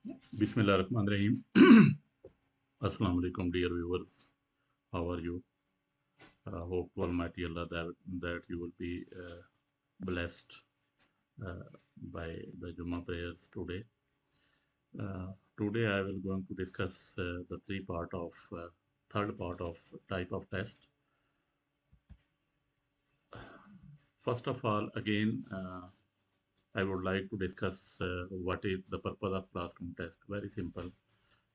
Bismillahirrahmanirrahim. Assalamu alaikum, dear viewers. How are you? Hope Almighty Allah that you will be blessed uh, by the Jummah prayers today. Today I will going to discuss the third part of type of test. First of all, again, I would like to discuss what is the purpose of classroom test. Very simple.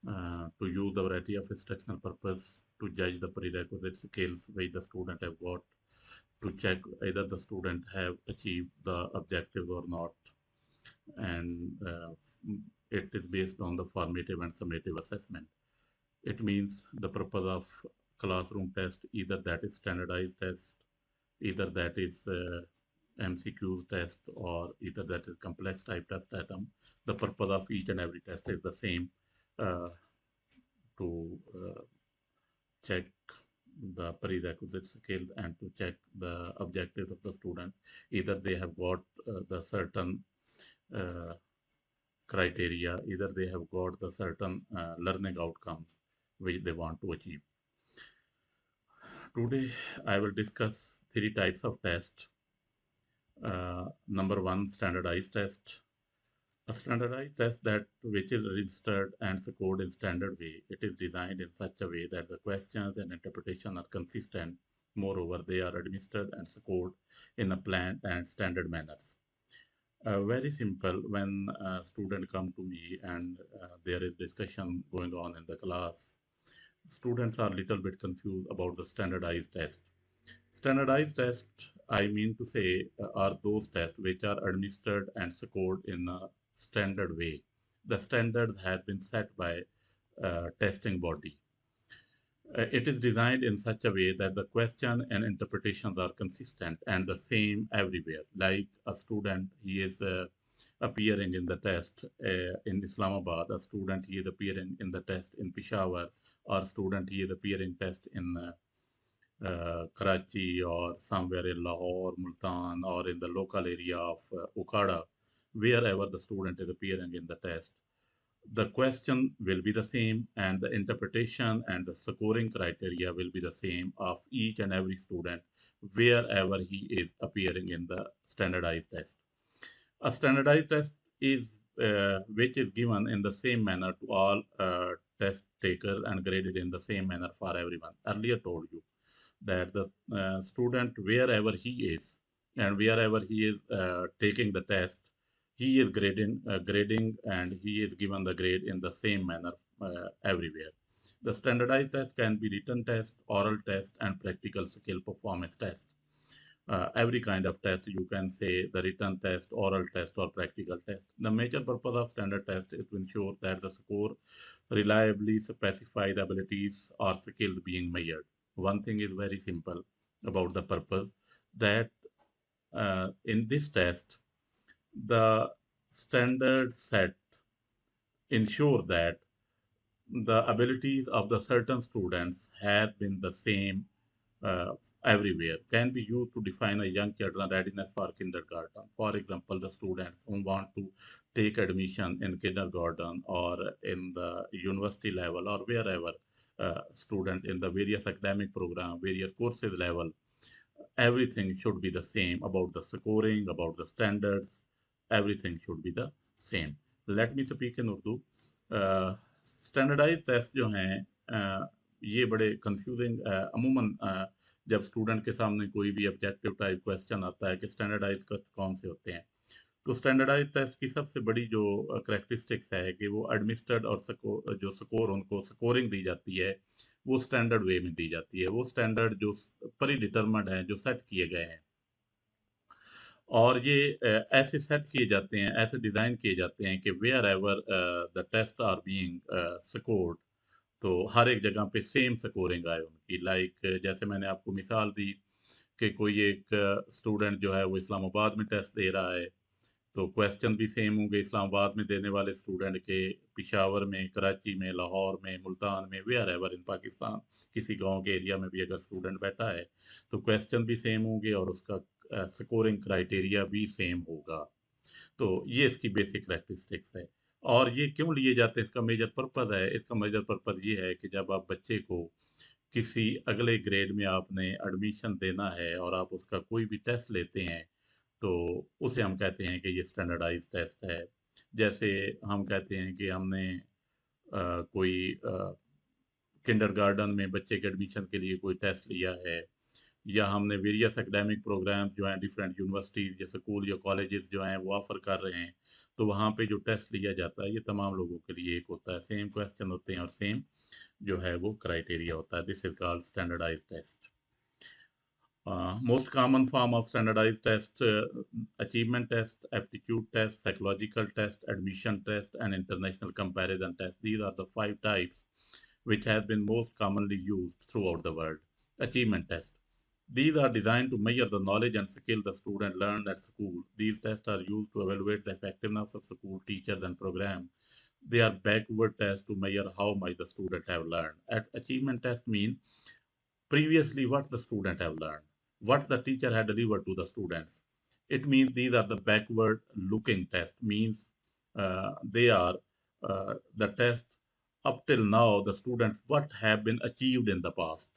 To use the variety of instructional purpose to judge the prerequisite skills which the student have got, to check either the student have achieved the objectives or not, and it is based on the formative and summative assessment. It means the purpose of classroom test, either that is standardized test, either that is MCQs test, or either that is complex type test item. The purpose of each and every test is the same, uh, to check the prerequisite skills and to check the objectives of the student. Either they have got the certain uh, criteria, either they have got the certain learning outcomes which they want to achieve. Today, I will discuss three types of test. Number one, standardized test. A standardized test that which is registered and scored in standard way. It is designed in such a way that the questions and interpretation are consistent. Moreover, they are administered and scored in a planned and standard manners. Very simple. When a student come to me and there is discussion going on in the class, students are little bit confused about the standardized test. Standardized tests, I mean to say, are those tests which are administered and scored in a standard way. The standards have been set by testing body. It is designed in such a way that the question and interpretations are consistent and the same everywhere. Like a student, he is appearing in the test in Islamabad. A student, he is appearing in the test in Peshawar, or student, he is appearing test in Karachi or somewhere in Lahore, Multan, or in the local area of Okara, wherever the student is appearing in the test. The question will be the same, and the interpretation and the scoring criteria will be the same of each and every student wherever he is appearing in the standardized test. A standardized test is which is given in the same manner to all test takers and graded in the same manner for everyone. Earlier told you that the student, wherever he is and wherever he is taking the test, he is grading and he is given the grade in the same manner everywhere. The standardized test can be written test, oral test, and practical skill performance test. Every kind of test, you can say the written test, oral test, or practical test. The major purpose of standard test is to ensure that the score reliably specify the abilities or skills being measured. One thing is very simple about the purpose, that in this test, the standard set ensure that the abilities of the certain students have been the same uh, everywhere, can be used to define a young children readiness for kindergarten. For example, the students who want to take admission in kindergarten or in the university level or wherever, student in the various academic program, various courses level, everything should be the same about the scoring, about the standards, everything should be the same. Let me speak in Urdu. Standardise test जो हैं ये बड़े confusing अमूमन जब student के सामने कोई भी ऑब्जेक्टिव टाइप क्वेश्चन आता है कि स्टैंडर्डाइज कौन से होते हैं, तो स्टैंडर्डाइज टेस्ट की सबसे बड़ी जो करेक्टरिस्टिक्स है कि वो एडमिनिस्ट्रेड और जो स्कोर उनको स्कोरिंग दी जाती है वो स्टैंडर्ड वे में दी जाती है। वो स्टैंडर्ड जो प्री डिटर्मड है, जो सेट किए गए हैं, और ये ऐसे सेट किए जाते हैं, ऐसे डिज़ाइन किए जाते हैं कि wherever the test are being scored, तो हर एक जगह पे सेम स्कोरिंग आए उनकी। लाइक जैसे मैंने आपको मिसाल दी कि कोई एक स्टूडेंट जो है वो इस्लामाबाद में टेस्ट दे रहा है, तो क्वेश्चन भी सेम होंगे इस्लामाबाद में देने वाले स्टूडेंट के, पेशावर में, कराची में, लाहौर में, मुल्तान में, वेयर एवर इन पाकिस्तान किसी गांव के एरिया में भी अगर स्टूडेंट बैठा है तो क्वेश्चन भी सेम होंगे और उसका स्कोरिंग क्राइटेरिया भी सेम होगा। तो ये इसकी बेसिक करेक्टरिस्टिक्स है। और ये क्यों लिए जाते हैं, इसका मेजर पर्पज़ है, इसका मेजर पर्पज़ ये है कि जब आप बच्चे को किसी अगले ग्रेड में आपने एडमिशन देना है और आप उसका कोई भी टेस्ट लेते हैं, तो उसे हम कहते हैं कि ये स्टैंडर्डाइज टेस्ट है। जैसे हम कहते हैं कि हमने कोई किंडरगार्टन में बच्चे के एडमिशन के लिए कोई टेस्ट लिया है, या हमने वेरियस एकेडमिक प्रोग्राम्स जो हैं डिफरेंट यूनिवर्सिटीज़ या स्कूल या कॉलेजेस जो हैं वो ऑफ़र कर रहे हैं, तो वहाँ पे जो टेस्ट लिया जाता है ये तमाम लोगों के लिए एक होता है, सेम क्वेश्चन होते हैं और सेम जो है वो क्राइटेरिया होता है। This is called standardised test. Most common form of standardized test: achievement test, aptitude test, psychological test, admission test, and international comparison test. These are the five types which have been most commonly used throughout the world. Achievement test. These are designed to measure the knowledge and skill the student learned at school. These tests are used to evaluate the effectiveness of school teachers and program. They are backward tests to measure how much the student have learned. At achievement test mean previously what the student have learned, what the teacher had delivered to the students. It means these are the backward looking test, means they are the test up till now the student what have been achieved in the past,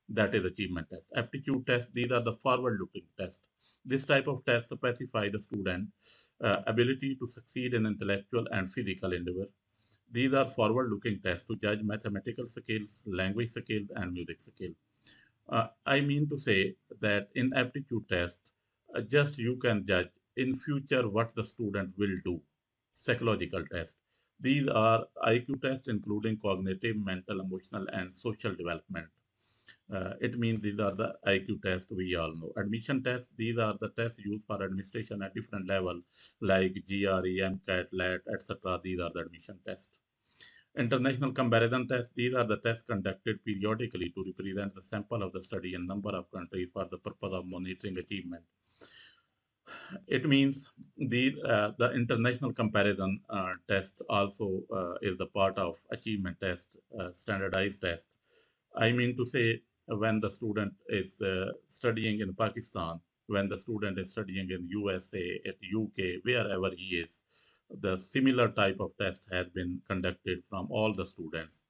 that is achievement test. Aptitude test, these are the forward looking test. This type of test specify the student ability to succeed in intellectual and physical endeavor. These are forward looking tests to judge mathematical skills, language skills, and music skills. I mean to say that in aptitude test, just you can judge in future what the student will do. Psychological test. These are IQ tests including cognitive, mental, emotional, and social development. It means these are the IQ tests we all know. Admission tests, these are the tests used for administration at different level like GRE, MCAT, LAT, etc. These are the admission tests. International comparison tests, these are the tests conducted periodically to represent the sample of the study in number of countries for the purpose of monitoring achievement. It means the international comparison test also is the part of achievement test, standardized test. I mean to say, when the student is studying in Pakistan, when the student is studying in USA, at UK, wherever he is, the similar type of test has been conducted from all the students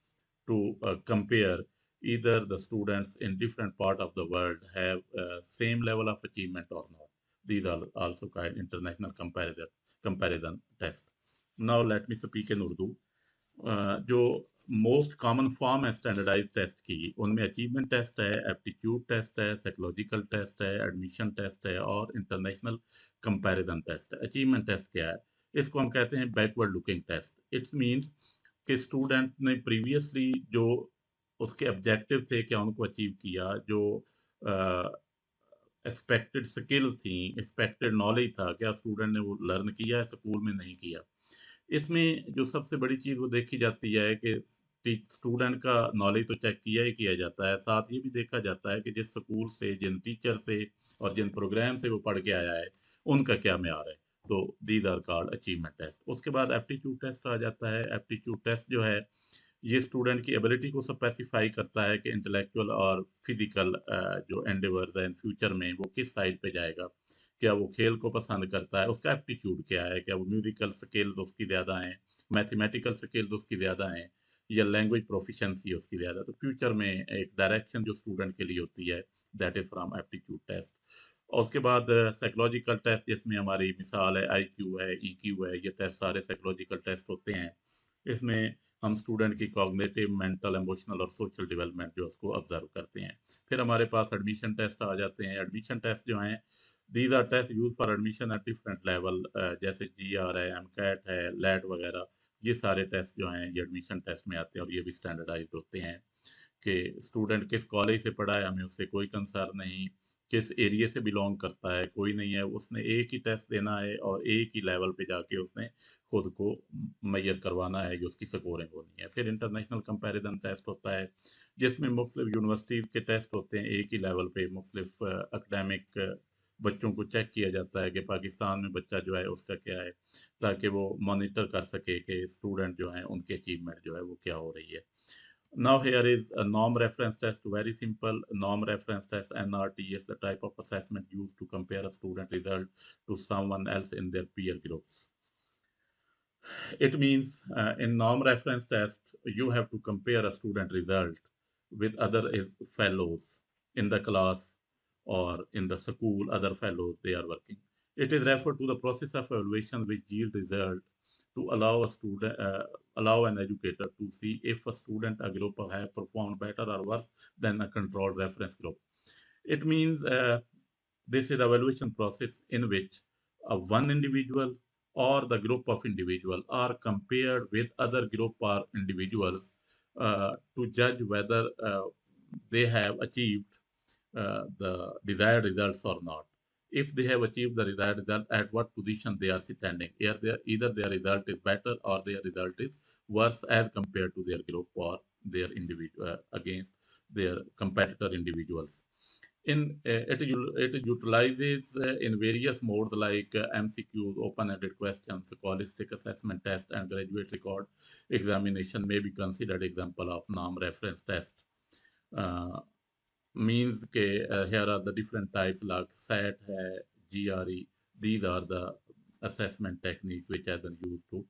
to compare either the students in different part of the world have same level of achievement or not. These are also called international comparison test. Now let me speak in Urdu. जो most common form है standardise test की, उनमें achievement test है, aptitude test है, psychological test है, admission test है और international comparison test है। अचीवमेंट टेस्ट क्या है? इसको हम कहते हैं backward looking test. It's means कि स्टूडेंट ने प्रीवियसली जो उसके ऑब्जेक्टिव थे क्या उनको अचीव किया, जो एक्सपेक्टेड स्किल्स थी, एक्सपेक्टेड नॉलेज था, क्या स्टूडेंट ने वो लर्न किया है, स्कूल में नहीं किया। इसमें जो सबसे बड़ी चीज़ वो देखी जाती है कि स्टूडेंट का नॉलेज तो चेक किया ही किया जाता है, साथ ये भी देखा जाता है कि जिस स्कूल से, जिन टीचर से और जिन प्रोग्राम से वो पढ़ के आया है, उनका क्या म्यार है। तो these are called achievement test. उसके बाद एप्टीट्यूड टेस्ट आ जाता है। एप्टीट्यूड टेस्ट जो है ये स्टूडेंट की एबिलिटी को स्पेसिफाई करता है कि इंटेलेक्चुअल और फिजिकल जो एंडेवर्स हैं फ्यूचर में वो किस साइड पे जाएगा। क्या वो खेल को पसंद करता है, उसका एप्टीट्यूड क्या है, क्या वो म्यूजिकल स्किल्स उसकी ज़्यादा हैं, मैथमेटिकल स्किल्स उसकी ज़्यादा हैं, या लैंग्वेज प्रोफिशेंसी उसकी ज़्यादा। तो फ्यूचर में एक डायरेक्शन जो स्टूडेंट के लिए होती है, that is from aptitude test. और उसके बाद साइकोलॉजिकल टेस्ट, जिसमें हमारी मिसाल है आईक्यू है, ईक्यू है, ये टेस्ट सारे साइकोलॉजिकल टेस्ट होते हैं। इसमें हम स्टूडेंट की कॉग्निटिव, मेंटल, इमोशनल और सोशल डेवलपमेंट जो उसको ऑब्जर्व करते हैं। फिर हमारे पास एडमिशन टेस्ट आ जाते हैं। एडमिशन टेस्ट जो हैं, these are test use for admission at different level, जैसे जीआर है, एमकैट है, लैट वगैरह। ये सारे टेस्ट जो हैं ये एडमिशन टेस्ट में आते हैं और ये भी स्टैंडर्डाइज्ड होते हैं कि स्टूडेंट किस कॉलेज से पढ़ा है, हमें उससे कोई कंसर्न नहीं, किस एरिया से बिलोंग करता है कोई नहीं है, उसने एक ही टेस्ट देना है और एक ही लेवल पे जाके उसने खुद को मैयर करवाना है कि उसकी स्कोरिंग होनी है। फिर इंटरनेशनल कंपैरिजन टेस्ट होता है, जिसमें मुख्तलिफ यूनिवर्सिटीज़ के टेस्ट होते हैं एक ही लेवल पे, मुख्तलिफ अकडेमिक बच्चों को चेक किया जाता है कि पाकिस्तान में बच्चा जो है उसका क्या है, ताकि वो मॉनिटर कर सके कि स्टूडेंट जो हैं उनकी अचीवमेंट जो है वो क्या हो रही है। Now here is a norm reference test, very simple norm reference test, NRT is the type of assessment used to compare a student result to someone else in their peer groups. It means in norm reference test, you have to compare a student result with other fellows in the class or in the school, other fellows they are working. It is referred to the process of evaluation which yield result to allow a student, allow an educator to see if a student, a group have performed better or worse than a controlled reference group. It means this is the evaluation process in which one individual or the group of individuals are compared with other group or individuals to judge whether they have achieved the desired results or not. If they have achieved the desired result, at what position they are standing. Either their result is better or their result is worse as compared to their group or their individual against their competitor individuals. It utilizes in various modes like MCQs, open-ended questions, scholastic assessment test, and graduate record examination may be considered example of norm reference test. Uh, Means के here are the different types like SAT है, GRE. These are the assessment techniques which have been used to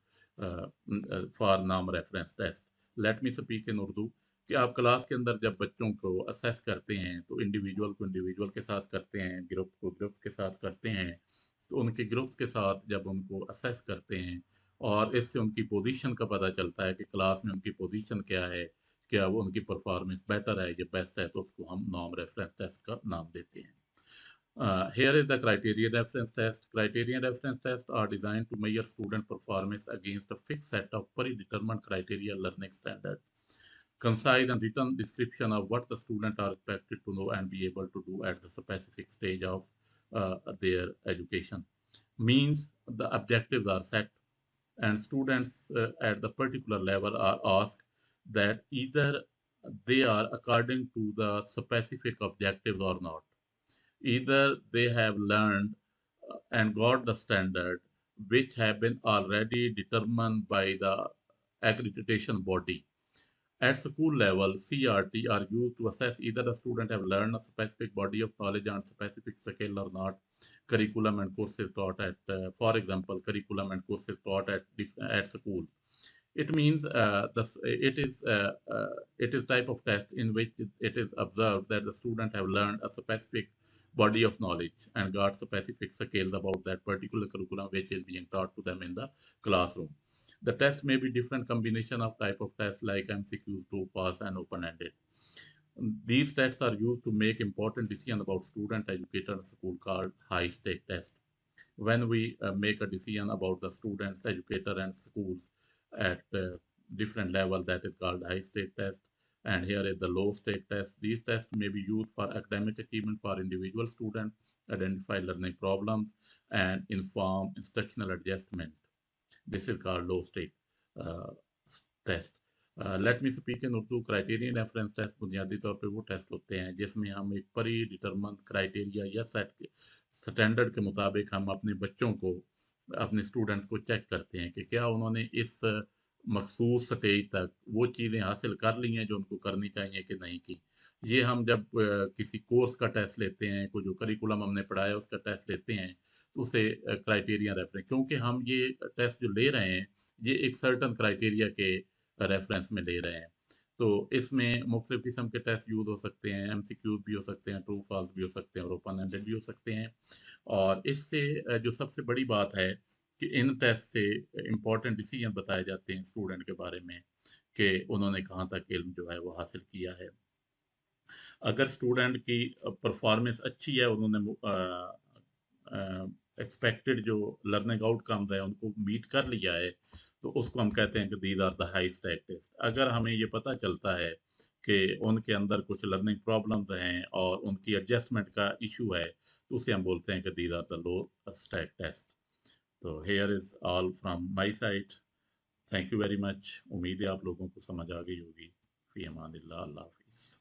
for norm reference test. Let me speak in Urdu कि आप class के अंदर जब बच्चों को assess करते हैं तो इंडिविजुअल को इंडिविजुअल के साथ करते हैं, ग्रुप को ग्रुप के साथ करते हैं, तो उनके ग्रुप्स के साथ जब उनको असेस करते हैं और इससे उनकी पोजीशन का पता चलता है कि क्लास में उनकी पोजीशन क्या है, क्या वो उनकी परफॉर्मेंस बेटर है या बेस्ट है, तो उसको हम नॉर्म रेफरेंस टेस्ट का नाम देते हैं. Here is the criterion reference test. Criterion reference tests are designed to measure student performance against a fixed set of predetermined criteria learning standard. Concise and written description of what the student are expected to know and be able to do at the specific stage of their education. Means the objectives are set and students at the particular level are asked that either they are according to the specific objectives or not. Either they have learned and got the standard which have been already determined by the accreditation body. At school level, CRT are used to assess either the student have learned a specific body of knowledge on specific skill or not. Curriculum and courses taught at, for example, curriculum and courses taught at school. It means it is type of test in which it is observed that the student have learned a specific body of knowledge and got specific skills about that particular curriculum which is being taught to them in the classroom. The test may be different combination of type of tests like MCQs, true, pass, and open-ended. These tests are used to make important decisions about student, educator, and school called high-stake test. When we make a decision about the students, educator, and schools at different level, that is called high-stake test. And here is the low-stake test. These tests may be used for academic achievement for individual students, identify learning problems, and inform instructional adjustment. This is called low stake test. Let me speak in Urdu. Criterion reference test बुनियादी तौर पे वो test होते हैं जिसमें हम एक pre determine criteria या सेट के स्टैंडर्ड के मुताबिक हम अपने बच्चों को, अपने स्टूडेंट्स को चेक करते हैं कि क्या उन्होंने इस मखसूस स्टेज तक वो चीज़ें हासिल कर ली हैं जो उनको करनी चाहिए कि नहीं की. ये हम जब किसी कोर्स का टेस्ट लेते हैं, कोई जो करिकुलम हमने पढ़ाया उसका टेस्ट लेते हैं, तो उसे क्राइटेरिया रेफरेंस, क्योंकि हम ये टेस्ट जो ले रहे हैं ये एक सर्टन क्राइटेरिया के रेफरेंस में ले रहे हैं. तो इसमें मुख्तलिफ किस्म के टेस्ट यूज हो सकते हैं, MCQs भी हो सकते हैं, ट्रू फॉल्स भी हो सकते हैं और ओपन एंडेड भी हो सकते हैं. और इससे जो सबसे बड़ी बात है कि इन टेस्ट से इम्पोर्टेंट डिसीजन बताए जाते हैं स्टूडेंट के बारे में कि उन्होंने कहाँ तक इल्म जो है वो हासिल किया है. अगर स्टूडेंट की परफॉर्मेंस अच्छी है, उन्होंने एक्सपेक्टेड जो लर्निंग आउटकम्स है उनको मीट कर लिया है, तो उसको हम कहते हैं कि these are the high stake test. अगर हमें ये पता चलता है कि उनके अंदर कुछ लर्निंग प्रॉब्लम्स हैं और उनकी एडजस्टमेंट का इशू है, तो उसे हम बोलते हैं कि these are the low stack test. तो here is all from my side. Thank you very much. उम्मीद है आप लोगों को समझ आ गई होगी. फी अमानिल्लाह. अल्लाह हाफिज़.